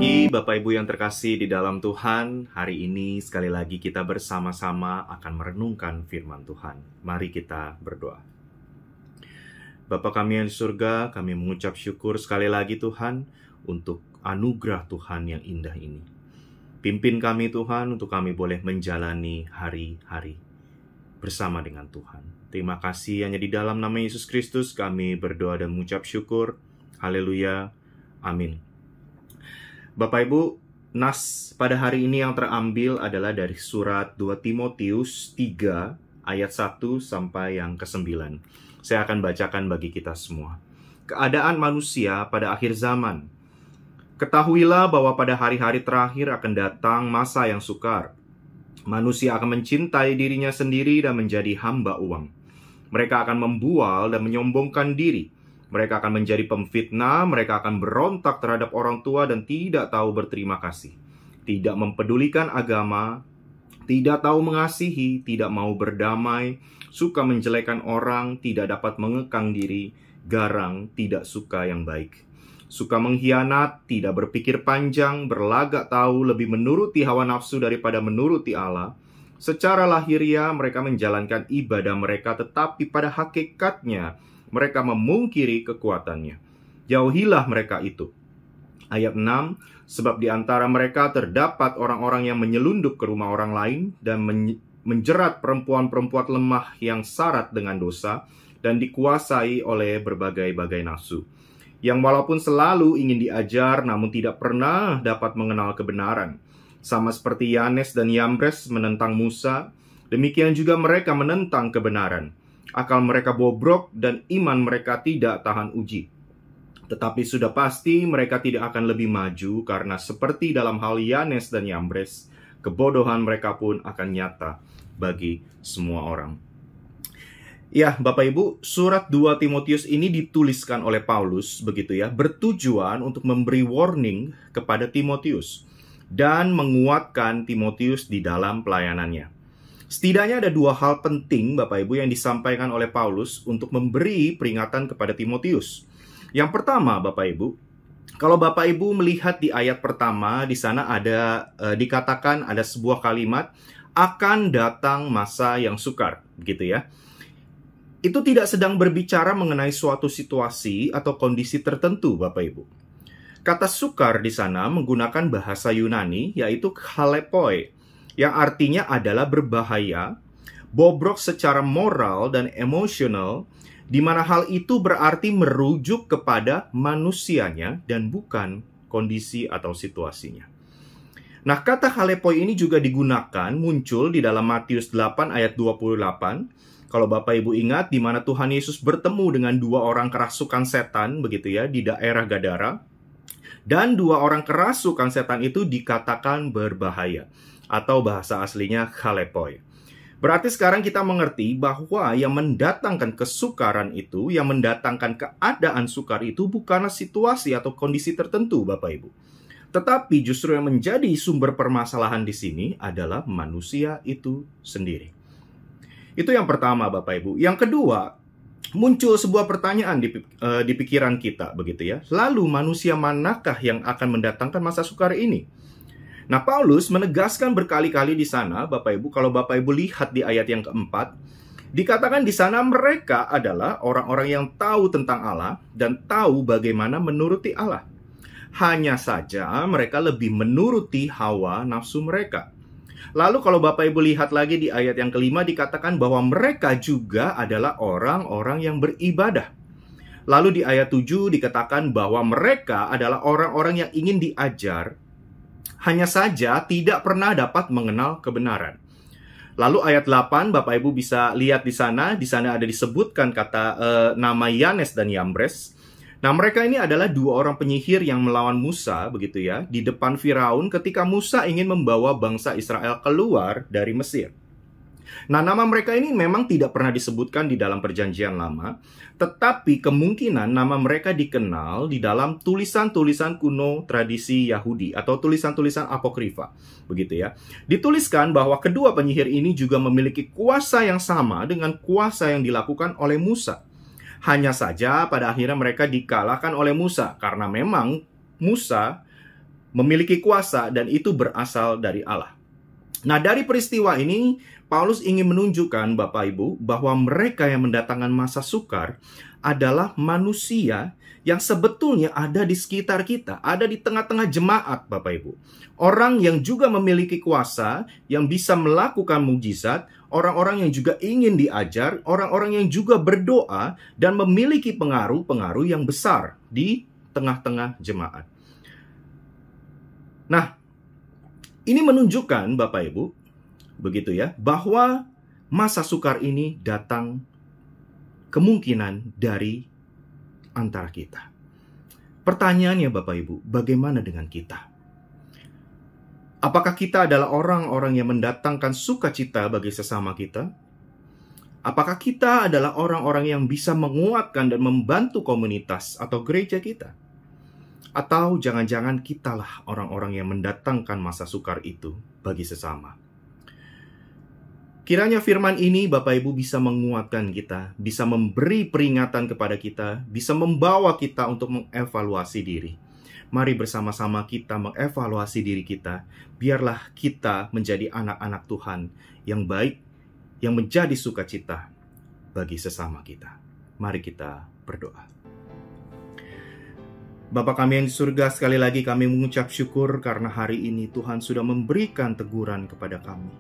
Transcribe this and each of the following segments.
pagi Bapak Ibu yang terkasih di dalam Tuhan. Hari ini sekali lagi kita bersama-sama akan merenungkan firman Tuhan. Mari kita berdoa. Bapa kami yang di surga, kami mengucap syukur sekali lagi Tuhan untuk anugerah Tuhan yang indah ini. Pimpin kami Tuhan untuk kami boleh menjalani hari-hari bersama dengan Tuhan. Terima kasih hanya di dalam nama Yesus Kristus kami berdoa dan mengucap syukur. Haleluya. Amin. Bapak Ibu, nas pada hari ini yang terambil adalah dari surat 2 Timotius 3 ayat 1 sampai yang ke-9. Saya akan bacakan bagi kita semua. Keadaan manusia pada akhir zaman. Ketahuilah bahwa pada hari-hari terakhir akan datang masa yang sukar. Manusia akan mencintai dirinya sendiri dan menjadi hamba uang. Mereka akan membual dan menyombongkan diri. Mereka akan menjadi pemfitnah, mereka akan berontak terhadap orang tua dan tidak tahu berterima kasih. Tidak mempedulikan agama, tidak tahu mengasihi, tidak mau berdamai, suka menjelekan orang, tidak dapat mengekang diri, garang, tidak suka yang baik. Suka mengkhianat, tidak berpikir panjang, berlagak tahu, lebih menuruti hawa nafsu daripada menuruti Allah. Secara lahiriah mereka menjalankan ibadah mereka, tetapi pada hakikatnya mereka memungkiri kekuatannya. Jauhilah mereka itu. Ayat 6, sebab di antara mereka terdapat orang-orang yang menyelundup ke rumah orang lain dan menjerat perempuan-perempuan lemah yang syarat dengan dosa dan dikuasai oleh berbagai-bagai nafsu. Yang walaupun selalu ingin diajar namun tidak pernah dapat mengenal kebenaran. Sama seperti Yanes dan Yambres menentang Musa, demikian juga mereka menentang kebenaran. Akal mereka bobrok dan iman mereka tidak tahan uji. Tetapi sudah pasti mereka tidak akan lebih maju karena seperti dalam hal Yanes dan Yambres, kebodohan mereka pun akan nyata bagi semua orang. Ya, Bapak Ibu, surat 2 Timotius ini dituliskan oleh Paulus begitu ya, bertujuan untuk memberi warning kepada Timotius dan menguatkan Timotius di dalam pelayanannya. Setidaknya ada dua hal penting Bapak Ibu yang disampaikan oleh Paulus untuk memberi peringatan kepada Timotius. Yang pertama Bapak Ibu, kalau Bapak Ibu melihat di ayat pertama, di sana ada dikatakan ada sebuah kalimat, akan datang masa yang sukar, gitu ya. Itu tidak sedang berbicara mengenai suatu situasi atau kondisi tertentu Bapak Ibu. Kata sukar di sana menggunakan bahasa Yunani, yaitu chalepoi, yang artinya adalah berbahaya, bobrok secara moral dan emosional, di mana hal itu berarti merujuk kepada manusianya dan bukan kondisi atau situasinya. Nah, kata halepoi ini juga digunakan, muncul di dalam Matius 8 ayat 28. Kalau Bapak Ibu ingat, di mana Tuhan Yesus bertemu dengan dua orang kerasukan setan, begitu ya, di daerah Gadara. Dan dua orang kerasukan setan itu dikatakan berbahaya, atau bahasa aslinya chalepoi. Berarti sekarang kita mengerti bahwa yang mendatangkan kesukaran itu, yang mendatangkan keadaan sukar itu bukanlah situasi atau kondisi tertentu Bapak Ibu. Tetapi justru yang menjadi sumber permasalahan di sini adalah manusia itu sendiri. Itu yang pertama Bapak Ibu. Yang kedua, muncul sebuah pertanyaan di pikiran kita begitu ya. Lalu manusia manakah yang akan mendatangkan masa sukar ini? Nah, Paulus menegaskan berkali-kali di sana, Bapak Ibu, kalau Bapak Ibu lihat di ayat yang keempat, dikatakan di sana mereka adalah orang-orang yang tahu tentang Allah dan tahu bagaimana menuruti Allah. Hanya saja mereka lebih menuruti hawa nafsu mereka. Lalu kalau Bapak Ibu lihat lagi di ayat yang kelima, dikatakan bahwa mereka juga adalah orang-orang yang beribadah. Lalu di ayat 7 dikatakan bahwa mereka adalah orang-orang yang ingin diajar, hanya saja tidak pernah dapat mengenal kebenaran. Lalu ayat 8 Bapak Ibu bisa lihat di sana ada disebutkan kata nama Yanes dan Yambres. Nah, mereka ini adalah dua orang penyihir yang melawan Musa begitu ya, di depan Firaun ketika Musa ingin membawa bangsa Israel keluar dari Mesir. Nah, nama mereka ini memang tidak pernah disebutkan di dalam Perjanjian Lama, tetapi kemungkinan nama mereka dikenal di dalam tulisan-tulisan kuno tradisi Yahudi atau tulisan-tulisan apokrifa, begitu ya. Dituliskan bahwa kedua penyihir ini juga memiliki kuasa yang sama dengan kuasa yang dilakukan oleh Musa. Hanya saja pada akhirnya mereka dikalahkan oleh Musa karena memang Musa memiliki kuasa, dan itu berasal dari Allah. Nah, dari peristiwa ini, Paulus ingin menunjukkan, Bapak Ibu, bahwa mereka yang mendatangkan masa sukar adalah manusia yang sebetulnya ada di sekitar kita, ada di tengah-tengah jemaat, Bapak Ibu. Orang yang juga memiliki kuasa, yang bisa melakukan mukjizat, orang-orang yang juga ingin diajar, orang-orang yang juga berdoa, dan memiliki pengaruh-pengaruh yang besar di tengah-tengah jemaat. Nah, ini menunjukkan, Bapak Ibu, begitu ya, bahwa masa sukar ini datang kemungkinan dari antara kita. Pertanyaannya, Bapak Ibu, bagaimana dengan kita? Apakah kita adalah orang-orang yang mendatangkan sukacita bagi sesama kita? Apakah kita adalah orang-orang yang bisa menguatkan dan membantu komunitas atau gereja kita? Atau jangan-jangan kitalah orang-orang yang mendatangkan masa sukar itu bagi sesama? Kiranya firman ini, Bapak Ibu, bisa menguatkan kita, bisa memberi peringatan kepada kita, bisa membawa kita untuk mengevaluasi diri. Mari bersama-sama kita mengevaluasi diri kita. Biarlah kita menjadi anak-anak Tuhan yang baik, yang menjadi sukacita bagi sesama kita. Mari kita berdoa. Bapa kami yang di surga, sekali lagi kami mengucap syukur karena hari ini Tuhan sudah memberikan teguran kepada kami.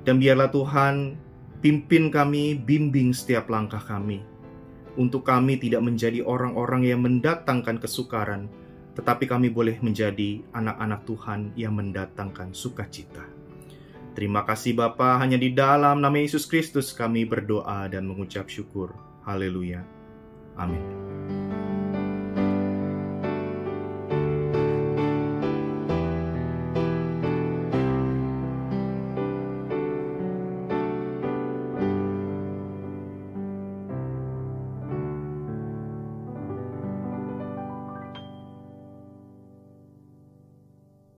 Dan biarlah Tuhan pimpin kami, bimbing setiap langkah kami, untuk kami tidak menjadi orang-orang yang mendatangkan kesukaran, tetapi kami boleh menjadi anak-anak Tuhan yang mendatangkan sukacita. Terima kasih Bapa, hanya di dalam nama Yesus Kristus kami berdoa dan mengucap syukur. Haleluya. Amin.